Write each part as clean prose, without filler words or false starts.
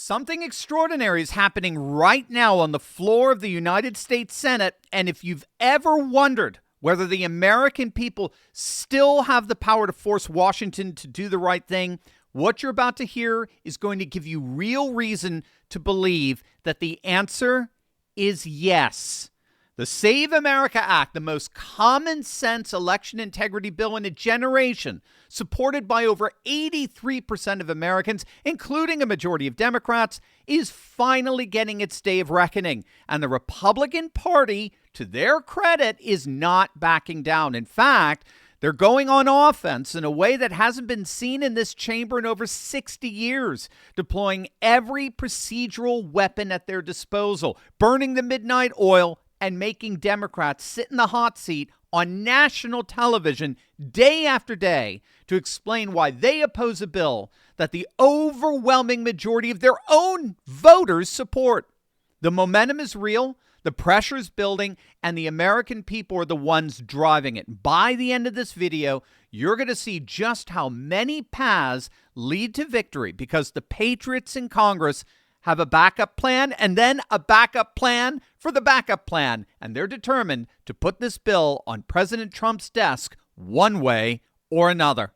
Something extraordinary is happening right now on the floor of the United States Senate, and if you've ever wondered whether the American people still have the power to force Washington to do the right thing, what you're about to hear is going to give you real reason to believe that the answer is yes. The Save America Act, the most common sense election integrity bill in a generation, supported by over 83% of Americans, including a majority of Democrats, is finally getting its day of reckoning. And the Republican Party, to their credit, is not backing down. In fact, they're going on offense in a way that hasn't been seen in this chamber in over 60 years, deploying every procedural weapon at their disposal, burning the midnight oil, and making Democrats sit in the hot seat on national television day after day to explain why they oppose a bill that the overwhelming majority of their own voters support. The momentum is real, the pressure is building, and the American people are the ones driving it. By the end of this video, you're going to see just how many paths lead to victory because the patriots in Congress have a backup plan and then a backup plan for the backup plan. And they're determined to put this bill on President Trump's desk one way or another.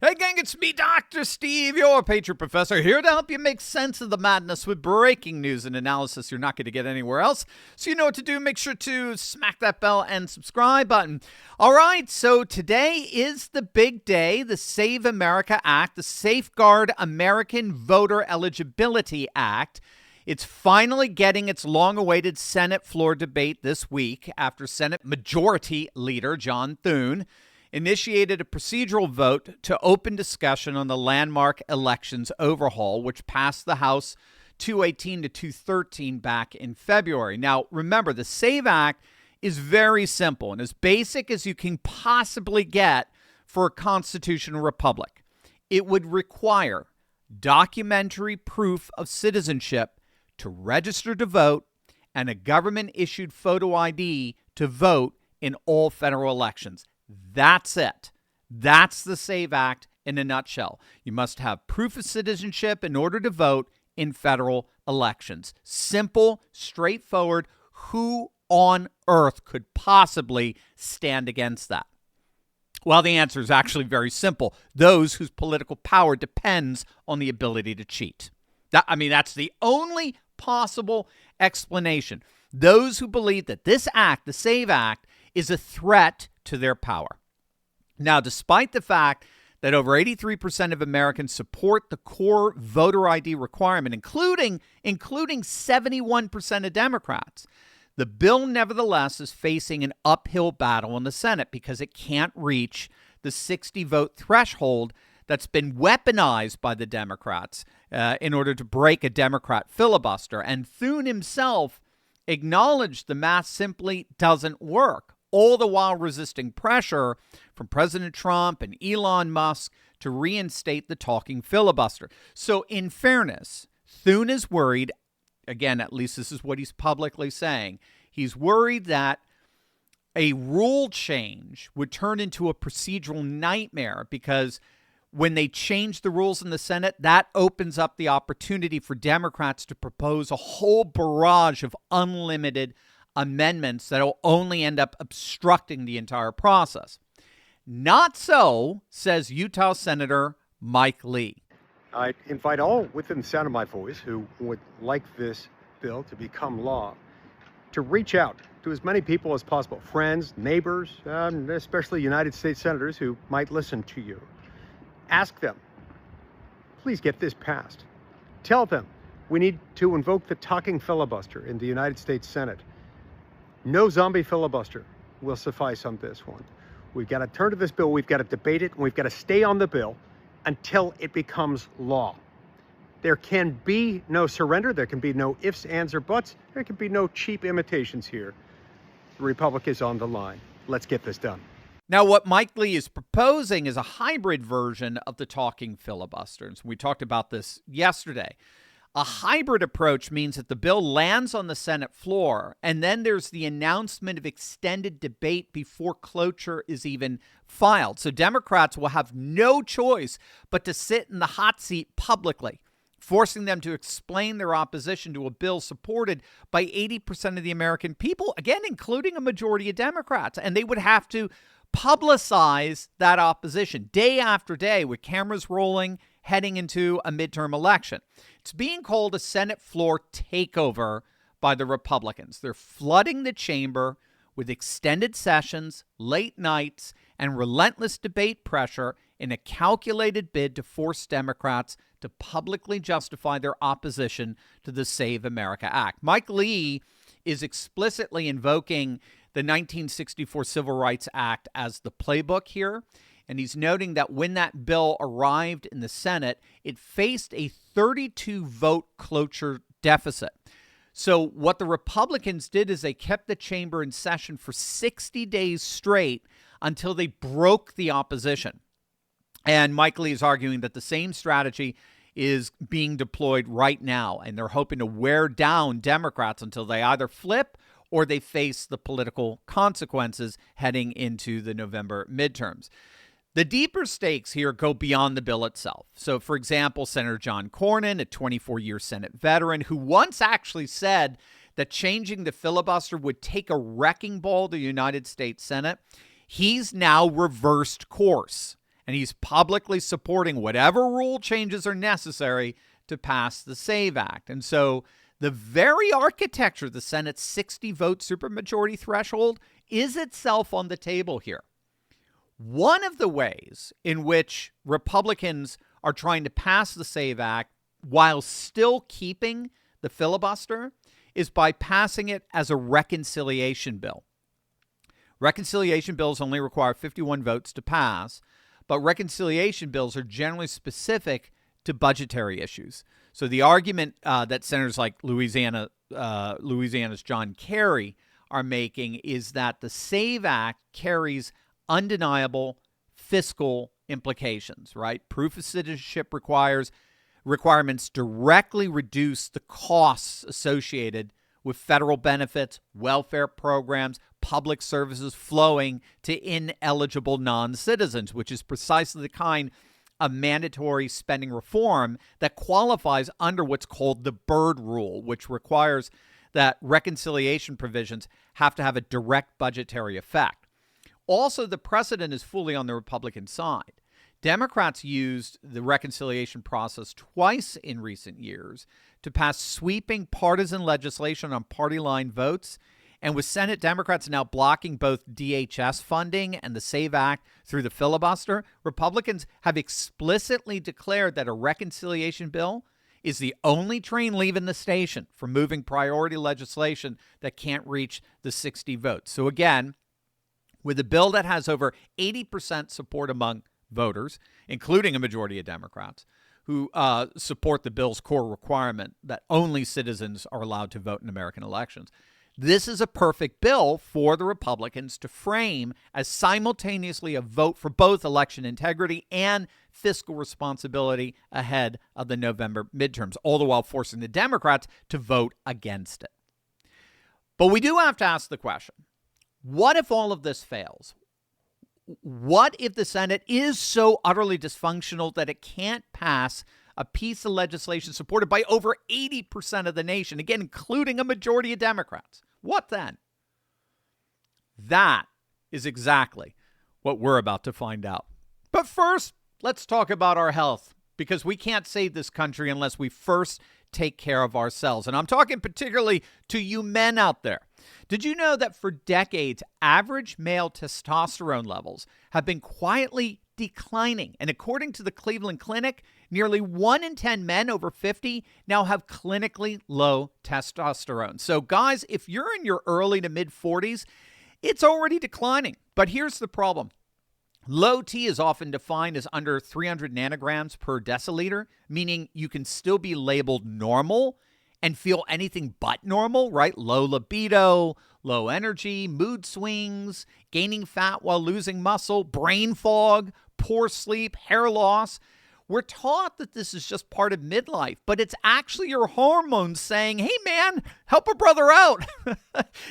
Hey gang, it's me, Dr. Steve, your Patriot Professor, here to help you make sense of the madness with breaking news and analysis you're not going to get anywhere else. So you know what to do. Make sure to smack that bell and subscribe button. All right, so today is the big day, the Save America Act, the Safeguard American Voter Eligibility Act. It's finally getting its long-awaited Senate floor debate this week after Senate Majority Leader John Thune initiated a procedural vote to open discussion on the landmark elections overhaul, which passed the House 218 to 213 back in February. Now, remember, the SAVE Act is very simple and as basic as you can possibly get for a constitutional republic. It would require documentary proof of citizenship to register to vote and a government-issued photo ID to vote in all federal elections. That's it. That's the SAVE Act in a nutshell. You must have proof of citizenship in order to vote in federal elections. Simple, straightforward. Who on earth could possibly stand against that? Well, the answer is actually very simple. Those whose political power depends on the ability to cheat. That's the only possible explanation. Those who believe that this act, the SAVE Act, is a threat to their power. Now, despite the fact that over 83% of Americans support the core voter ID requirement, including 71% of Democrats, the bill nevertheless is facing an uphill battle in the Senate because it can't reach the 60-vote threshold that's been weaponized by the Democrats in order to break a Democrat filibuster. And Thune himself acknowledged the math simply doesn't work, all the while resisting pressure from President Trump and Elon Musk to reinstate the talking filibuster. So in fairness, Thune is worried, again, at least this is what he's publicly saying, he's worried that a rule change would turn into a procedural nightmare because when they change the rules in the Senate, that opens up the opportunity for Democrats to propose a whole barrage of unlimited amendments that will only end up obstructing the entire process. Not so, says Utah Senator Mike Lee. I invite all within the sound of my voice who would like this bill to become law to reach out to as many people as possible, friends, neighbors, especially United States senators who might listen to you. Ask them, please get this passed. Tell them we need to invoke the talking filibuster in the United States Senate. No zombie filibuster will suffice on this one. We've got to turn to this bill, we've got to debate it, and we've got to stay on the bill until it becomes law. There can be no surrender, there can be no ifs, ands, or buts, there can be no cheap imitations here. The Republic is on the line. Let's get this done. Now, what Mike Lee is proposing is a hybrid version of the talking filibusters. We talked about this yesterday. A hybrid approach means that the bill lands on the Senate floor, and then there's the announcement of extended debate before cloture is even filed. So Democrats will have no choice but to sit in the hot seat publicly forcing them to explain their opposition to a bill supported by 80% of the American people, again, including a majority of Democrats. And they would have to publicize that opposition day after day with cameras rolling, heading into a midterm election. It's being called a Senate floor takeover by the Republicans. They're flooding the chamber with extended sessions, late nights, and relentless debate pressure in a calculated bid to force Democrats to publicly justify their opposition to the Save America Act. Mike Lee is explicitly invoking the 1964 Civil Rights Act as the playbook here, and he's noting that when that bill arrived in the Senate, it faced a 32-vote cloture deficit. So what the Republicans did is they kept the chamber in session for 60 days straight until they broke the opposition. And Mike Lee is arguing that the same strategy is being deployed right now, and they're hoping to wear down Democrats until they either flip or they face the political consequences heading into the November midterms. The deeper stakes here go beyond the bill itself. So, for example, Senator John Cornyn, a 24-year Senate veteran who once actually said that changing the filibuster would take a wrecking ball to the United States Senate, he's now reversed course, and he's publicly supporting whatever rule changes are necessary to pass the SAVE Act. And so the very architecture of the Senate's 60-vote supermajority threshold is itself on the table here. One of the ways in which Republicans are trying to pass the SAVE Act while still keeping the filibuster is by passing it as a reconciliation bill. Reconciliation bills only require 51 votes to pass, but reconciliation bills are generally specific to budgetary issues. So the argument that senators like Louisiana's John Kerry are making is that the SAVE Act carries undeniable fiscal implications, right? Proof of citizenship requirements directly reduce the costs associated with federal benefits, welfare programs, public services flowing to ineligible non-citizens, which is precisely the kind of mandatory spending reform that qualifies under what's called the Byrd Rule, which requires that reconciliation provisions have to have a direct budgetary effect. Also, the precedent is fully on the Republican side. Democrats used the reconciliation process twice in recent years to pass sweeping partisan legislation on party line votes. And with Senate Democrats now blocking both DHS funding and the SAVE Act through the filibuster, Republicans have explicitly declared that a reconciliation bill is the only train leaving the station for moving priority legislation that can't reach the 60 votes. So again, with a bill that has over 80% support among voters, including a majority of Democrats, who support the bill's core requirement that only citizens are allowed to vote in American elections, this is a perfect bill for the Republicans to frame as simultaneously a vote for both election integrity and fiscal responsibility ahead of the November midterms, all the while forcing the Democrats to vote against it. But we do have to ask the question, what if all of this fails? What if the Senate is so utterly dysfunctional that it can't pass a piece of legislation supported by over 80% of the nation, again, including a majority of Democrats? What then? That is exactly what we're about to find out. But first, let's talk about our health, because we can't save this country unless we first take care of ourselves. And I'm talking particularly to you men out there. Did you know that for decades, average male testosterone levels have been quietly declining? And according to the Cleveland Clinic, nearly 1 in 10 men over 50 now have clinically low testosterone. So guys, if you're in your early to mid 40s, it's already declining. But here's the problem. Low T is often defined as under 300 nanograms per deciliter, meaning you can still be labeled normal and feel anything but normal, right? Low libido, low energy, mood swings, gaining fat while losing muscle, brain fog, poor sleep, hair loss. We're taught that this is just part of midlife, but it's actually your hormones saying, hey man, help a brother out.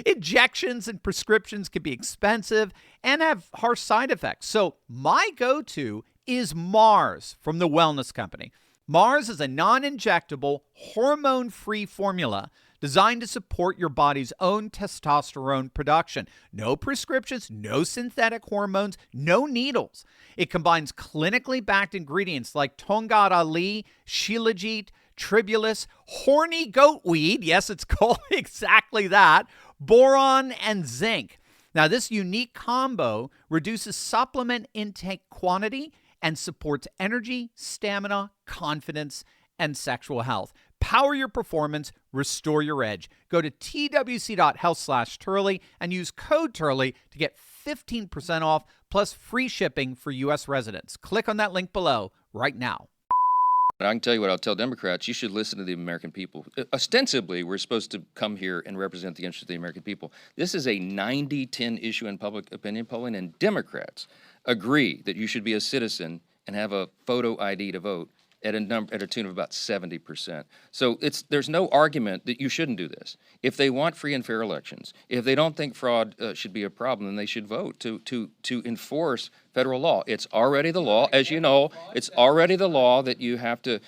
Injections and prescriptions can be expensive and have harsh side effects. So my go-to is Mars from the Wellness Company. Mars is a non-injectable, hormone-free formula designed to support your body's own testosterone production. No prescriptions, no synthetic hormones, no needles. It combines clinically backed ingredients like Tongat Ali, Shilajit, Tribulus, horny goatweed, yes, it's called exactly that, boron, and zinc. Now, this unique combo reduces supplement intake quantity and supports energy, stamina, confidence, and sexual health. Power your performance, restore your edge. Go to twc.health/Turley and use code Turley to get 15% off plus free shipping for U.S. residents. Click on that link below right now. I can tell you what I'll tell Democrats. You should listen to the American people. Ostensibly, we're supposed to come here and represent the interests of the American people. This is a 90-10 issue in public opinion polling, and Democrats agree that you should be a citizen and have a photo ID to vote at a tune of about 70%. So there's no argument that you shouldn't do this. If they want free and fair elections, if they don't think fraud should be a problem, then they should vote to enforce federal law. It's already the law, as you know. It's already the law that you have to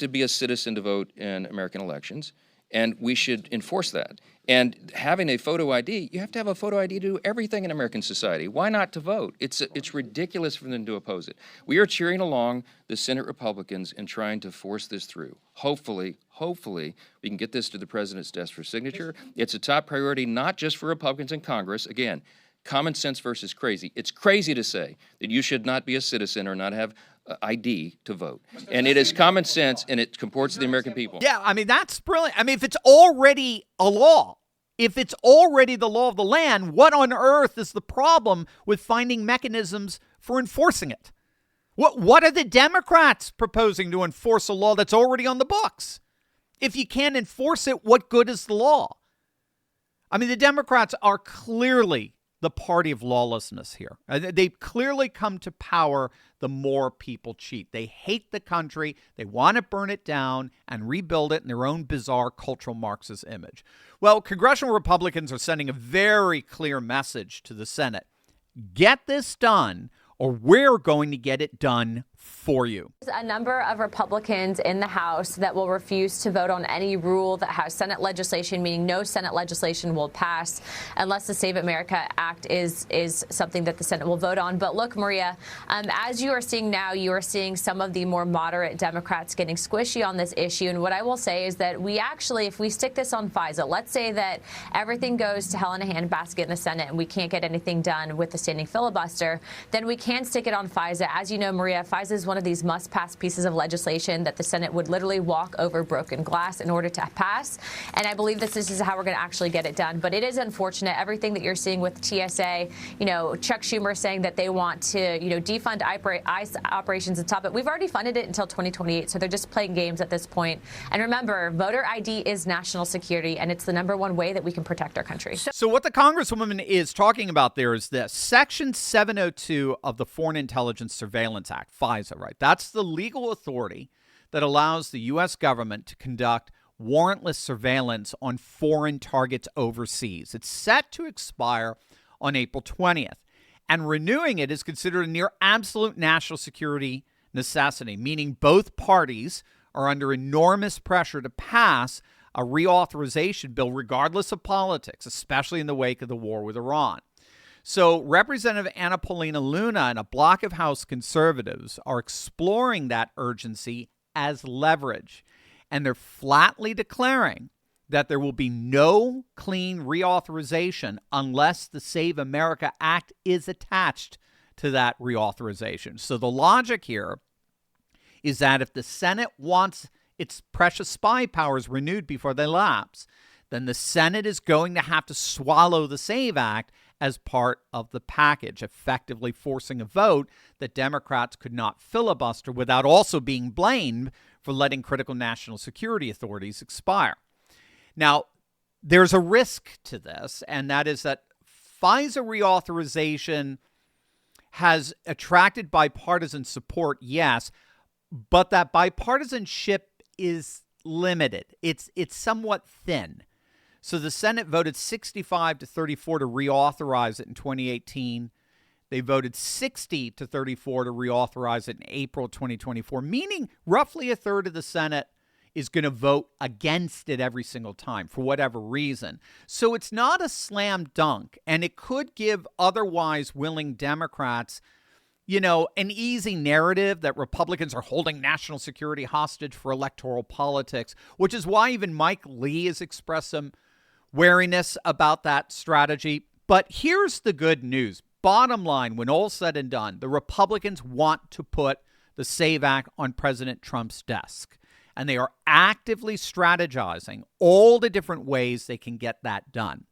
be a citizen to vote in American elections, and we should enforce that. And having a photo ID, you have to have a photo ID to do everything in American society. Why not to vote? It's ridiculous for them to oppose it. We are cheering along the Senate Republicans and trying to force this through. Hopefully, we can get this to the president's desk for signature. It's a top priority, not just for Republicans in Congress. Again, common sense versus crazy. It's crazy to say that you should not be a citizen or not have ID to vote. And it is common sense, and it comports to the American people. Yeah, I mean, that's brilliant. I mean, if it's already a law, if it's already the law of the land, what on earth is the problem with finding mechanisms for enforcing it? What are the Democrats proposing to enforce a law that's already on the books? If you can't enforce it, what good is the law? I mean, the Democrats are clearly the party of lawlessness here. They've clearly come to power the more people cheat. They hate the country. They want to burn it down and rebuild it in their own bizarre cultural Marxist image. Well, congressional Republicans are sending a very clear message to the Senate. Get this done, or we're going to get it done for you. There's a number of Republicans in the House that will refuse to vote on any rule that has Senate legislation, meaning no Senate legislation will pass unless the Save America Act is something that the Senate will vote on. But look, Maria, as you are seeing now, you are seeing some of the more moderate Democrats getting squishy on this issue. And what I will say is that we actually, if we stick this on FISA, let's say that everything goes to hell in a handbasket in the Senate and we can't get anything done with the standing filibuster, then we can stick it on FISA. As you know, Maria, FISA is one of these must-pass pieces of legislation that the Senate would literally walk over broken glass in order to pass. And I believe this is how we're going to actually get it done. But it is unfortunate, everything that you're seeing with TSA, you know, Chuck Schumer saying that they want to, you know, defund ICE operations and stop it. We've already funded it until 2028, so they're just playing games at this point. And remember, voter ID is national security, and it's the #1 way that we can protect our country. So what the Congresswoman is talking about there is this. Section 702 of the Foreign Intelligence Surveillance Act, FISA, right? That's the legal authority that allows the U.S. government to conduct warrantless surveillance on foreign targets overseas. It's set to expire on April 20th, and renewing it is considered a near absolute national security necessity, meaning both parties are under enormous pressure to pass a reauthorization bill regardless of politics, especially in the wake of the war with Iran. So Representative Anna Paulina Luna and a block of House conservatives are exploring that urgency as leverage, and they're flatly declaring that there will be no clean reauthorization unless the Save America Act is attached to that reauthorization. So the logic here is that if the Senate wants its precious spy powers renewed before they lapse, then the Senate is going to have to swallow the SAVE Act as part of the package, effectively forcing a vote that Democrats could not filibuster without also being blamed for letting critical national security authorities expire. Now, there's a risk to this, and that is that FISA reauthorization has attracted bipartisan support, yes, but that bipartisanship is limited. It's somewhat thin. So the Senate voted 65-34 to reauthorize it in 2018. They voted 60 to 34 to reauthorize it in April 2024, meaning roughly a third of the Senate is going to vote against it every single time for whatever reason. So it's not a slam dunk, and it could give otherwise willing Democrats, an easy narrative that Republicans are holding national security hostage for electoral politics, which is why even Mike Lee has expressed some wariness about that strategy. But here's the good news. Bottom line, when all's said and done, the Republicans want to put the SAVE Act on President Trump's desk. And they are actively strategizing all the different ways they can get that done.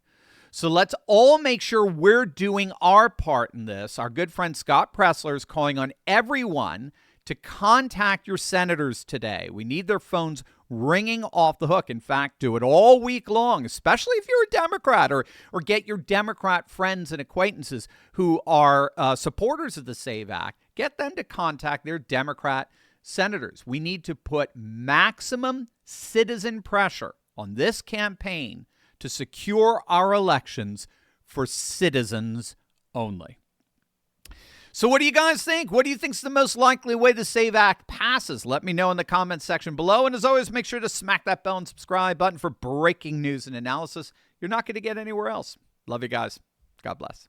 So let's all make sure we're doing our part in this. Our good friend Scott Pressler is calling on everyone to contact your senators today. We need their phones ringing off the hook. In fact, do it all week long, especially if you're a Democrat, or get your Democrat friends and acquaintances who are supporters of the SAVE Act. Get them to contact their Democrat senators. We need to put maximum citizen pressure on this campaign to secure our elections for citizens only. So what do you guys think? What do you think is the most likely way the SAVE Act passes? Let me know in the comments section below. And as always, make sure to smack that bell and subscribe button for breaking news and analysis you're not going to get anywhere else. Love you guys. God bless.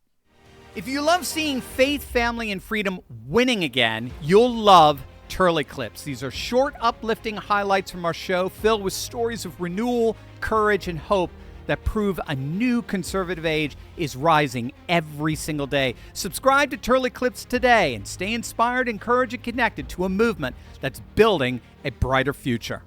If you love seeing faith, family, and freedom winning again, you'll love Turley Clips. These are short, uplifting highlights from our show filled with stories of renewal, courage, and hope that prove a new conservative age is rising every single day. Subscribe to Turley Clips today and stay inspired, encouraged, and connected to a movement that's building a brighter future.